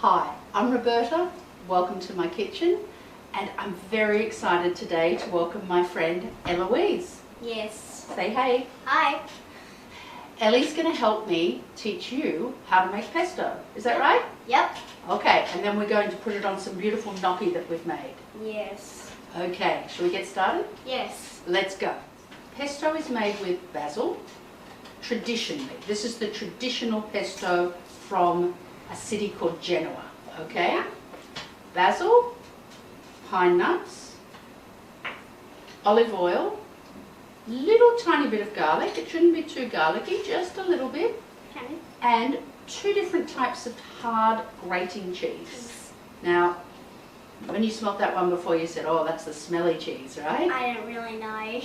Hi, I'm Roberta. Welcome to my kitchen, and I'm very excited today to welcome my friend Eloise. Yes. Say hey. Hi. Ellie's going to help me teach you how to make pesto. Is that right? Yep. Okay, and then we're going to put it on some beautiful gnocchi that we've made. Yes. Okay, shall we get started? Yes. Let's go. Pesto is made with basil, traditionally. This is the traditional pesto from a city called Genoa, okay? Yeah. Basil, pine nuts, olive oil, little tiny bit of garlic. It shouldn't be too garlicky, just a little bit. Okay. And 2 different types of hard grating cheese. Now, when you smelt that one before, you said, oh, that's the smelly cheese, right? I don't really know.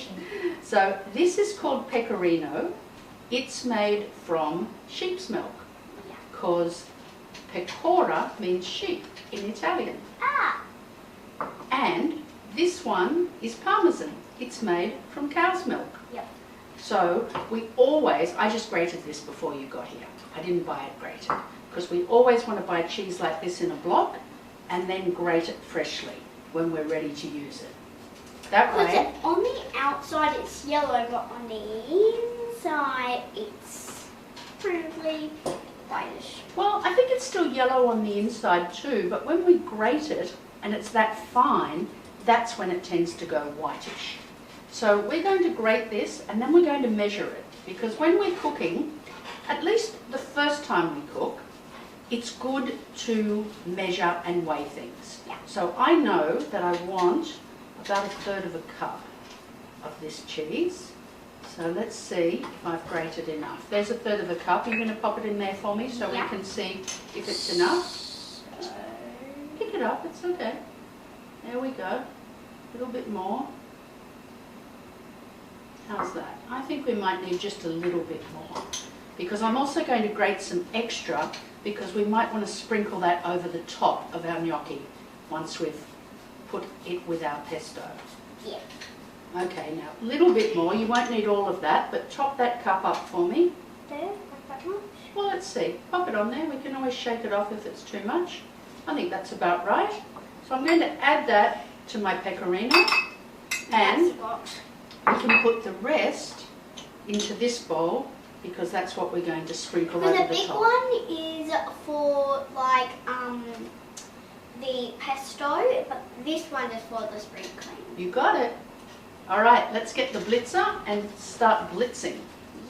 So this is called pecorino. It's made from sheep's milk, Yeah. because pecora means sheep in Italian. Ah. And this one is parmesan. It's made from cow's milk. Yep. So we always, I just grated this before you got here. I didn't buy it grated, because we always want to buy cheese like this in a block and then grate it freshly when we're ready to use it. That way. On the outside it's yellow, but on the inside it's probably whitish. Well, I think it's still yellow on the inside too, but when we grate it and it's that fine, that's when it tends to go whitish. So we're going to grate this and then we're going to measure it, because when we're cooking, at least the first time we cook, it's good to measure and weigh things. Yeah. So I know that I want about 1/3 of a cup of this cheese. So let's see if I've grated enough. There's 1/3 of a cup. You're going to pop it in there for me so Yeah. we can see if it's enough. Pick it up, it's okay. There we go. A little bit more. How's that? I think we might need just a little bit more, because I'm also going to grate some extra, because we might want to sprinkle that over the top of our gnocchi once we've put it with our pesto. Yeah. Okay, now a little bit more. You won't need all of that, but top that cup up for me. There, like that much. Well, let's see. Pop it on there. We can always shake it off if it's too much. I think that's about right. So I'm going to add that to my pecorino, and we can put the rest into this bowl, because that's what we're going to sprinkle over the top. The big one is for like the pesto, but this one is for the sprinkling. You got it. All right, let's get the blitzer and start blitzing.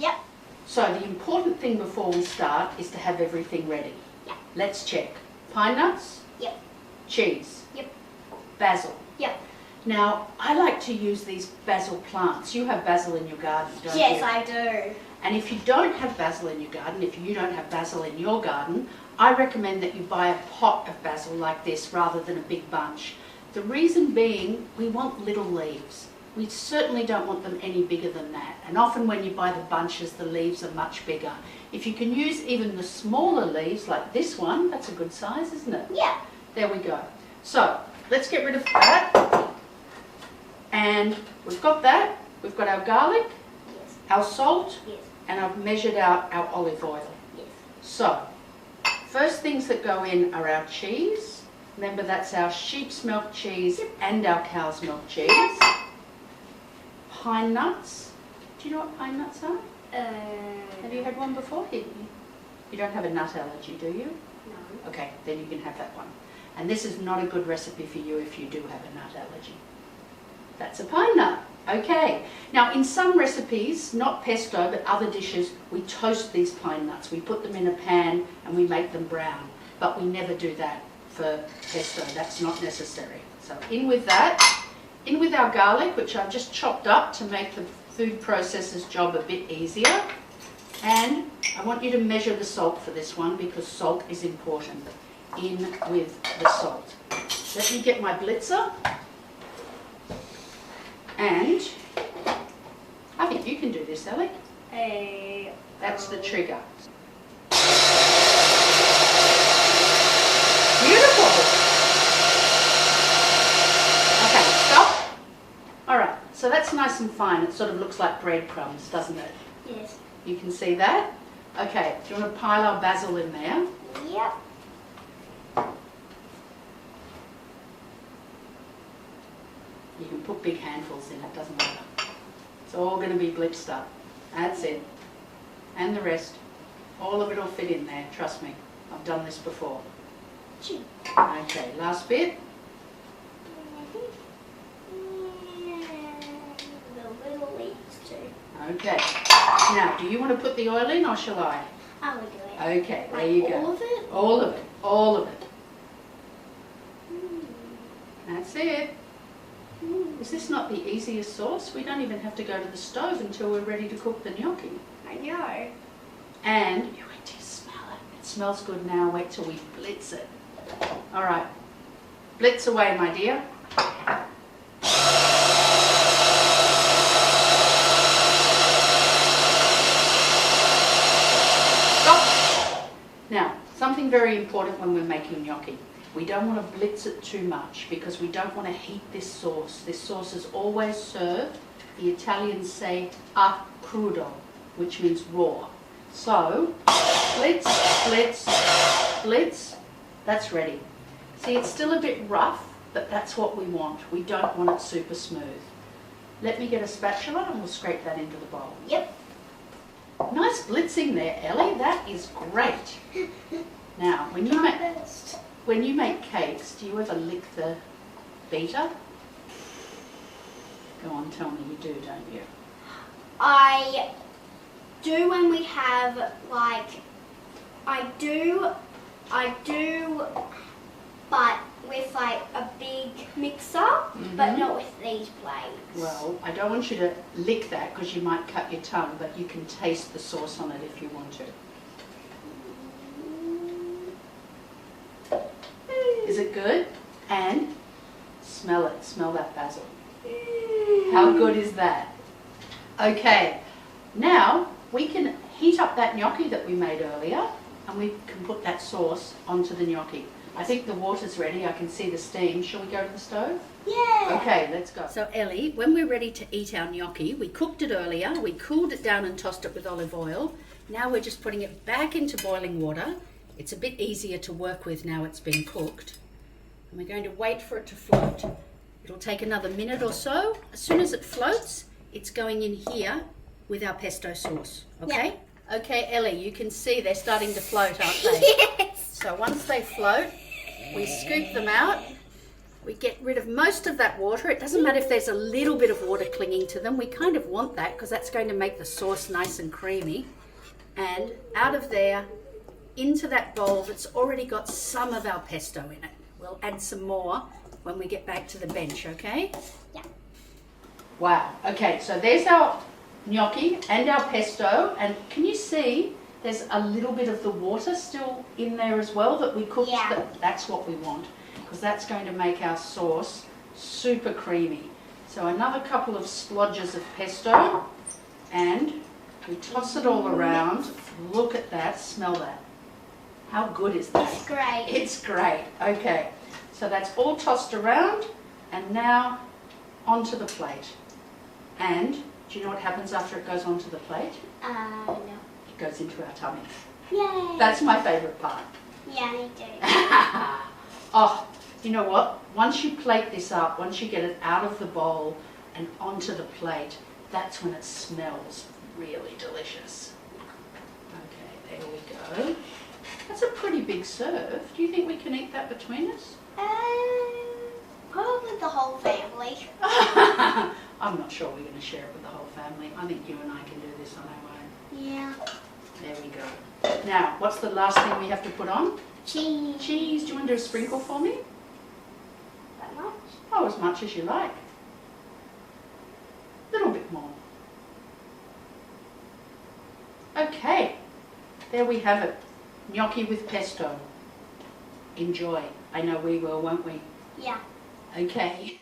Yep. So the important thing before we start is to have everything ready. Yep. Let's check. Pine nuts? Yep. Cheese? Yep. Basil? Yep. Now, I like to use these basil plants. You have basil in your garden, don't you? Yes, I do. And if you don't have basil in your garden, if you don't have basil in your garden, I recommend that you buy a pot of basil like this rather than a big bunch. The reason being, we want little leaves. We certainly don't want them any bigger than that. And often when you buy the bunches, the leaves are much bigger. If you can use even the smaller leaves like this one, that's a good size, isn't it? Yeah. There we go. So let's get rid of that. And we've got that. We've got our garlic, Yes. our salt, Yes. and I've measured out our olive oil. Yes. So, first things that go in are our cheese. Remember, that's our sheep's milk cheese and our cow's milk cheese. Pine nuts. Do you know what pine nuts are? Have you had one before? You don't have a nut allergy, do you? No. Okay, then you can have that one. And this is not a good recipe for you if you do have a nut allergy. That's a pine nut. Okay. Now, in some recipes, not pesto, but other dishes, we toast these pine nuts. We put them in a pan and we make them brown. But we never do that for pesto. That's not necessary. So in with that. In with our garlic, which I've just chopped up to make the food processor's job a bit easier. And I want you to measure the salt for this one, because salt is important. In with the salt. Let me get my blitzer. And I think you can do this, Ellie. That's the trigger. Beautiful. Okay, stop. All right, so that's nice and fine. It sort of looks like breadcrumbs, doesn't it? Yes. You can see that? Okay, do you want to pile our basil in there? Yep. You can put big handfuls in, it doesn't matter. It's all going to be blitzed up. That's it. And the rest. All of it will fit in there, trust me. I've done this before. Okay, last bit. The little leaves too. Okay. Now, do you want to put the oil in or shall I? I will do it. Okay, there you go. All of it? All of it. All of it. That's it. Is this not the easiest sauce? We don't even have to go to the stove until we're ready to cook the gnocchi. I know. And you wait till you smell it. It smells good now. Wait till we blitz it. All right. Blitz away, my dear. Stop. Now, something very important when we're making gnocchi. We don't want to blitz it too much because we don't want to heat this sauce. This sauce is always served, the Italians say a crudo, which means raw. So, blitz, blitz, blitz, that's ready. See, it's still a bit rough, but that's what we want. We don't want it super smooth. Let me get a spatula and we'll scrape that into the bowl. Yep. Nice blitzing there, Ellie. That is great. Now, when you make cakes, do you ever lick the beater? Go on, tell me you do, don't you? I do when we have I do, but with like a big mixer, but not with these blades. Well, I don't want you to lick that because you might cut your tongue, but you can taste the sauce on it if you want to. Is it good? And smell it. Smell that basil. How good is that? Okay, now we can heat up that gnocchi that we made earlier and we can put that sauce onto the gnocchi. I think the water's ready. I can see the steam. Shall we go to the stove? Yeah. Okay, let's go. So Ellie, when we're ready to eat our gnocchi, we cooked it earlier, we cooled it down and tossed it with olive oil. Now we're just putting it back into boiling water. It's a bit easier to work with now it's been cooked. And we're going to wait for it to float. It'll take another minute or so. As soon as it floats, it's going in here with our pesto sauce, okay? Yeah. Okay, Ellie, you can see they're starting to float, aren't they? Yes. So once they float, we scoop them out. We get rid of most of that water. It doesn't matter if there's a little bit of water clinging to them. We kind of want that because that's going to make the sauce nice and creamy. And out of there, into that bowl that's already got some of our pesto in it. We'll add some more when we get back to the bench, okay? Yeah. Wow, okay, so there's our gnocchi and our pesto, and can you see there's a little bit of the water still in there as well that we cooked? Yeah. That's what we want, because that's going to make our sauce super creamy. So another couple of splodges of pesto, and we toss it all around. Look at that, smell that. How good is that? It's great. It's great. Okay, so that's all tossed around and now onto the plate. And do you know what happens after it goes onto the plate? No. It goes into our tummy. Yay. That's my favourite part. Yeah, me too. Oh, you know what? Once you plate this up, once you get it out of the bowl and onto the plate, that's when it smells really delicious. Okay, there we go. That's a pretty big serve. Do you think we can eat that between us? Probably the whole family. I'm not sure we're going to share it with the whole family. I think you and I can do this on our own. Yeah. There we go. Now, what's the last thing we have to put on? Cheese. Cheese. Do you want to do a sprinkle for me? That much? Oh, as much as you like. A little bit more. Okay. There we have it. Gnocchi with pesto. Enjoy. I know we will, won't we? Yeah. Okay.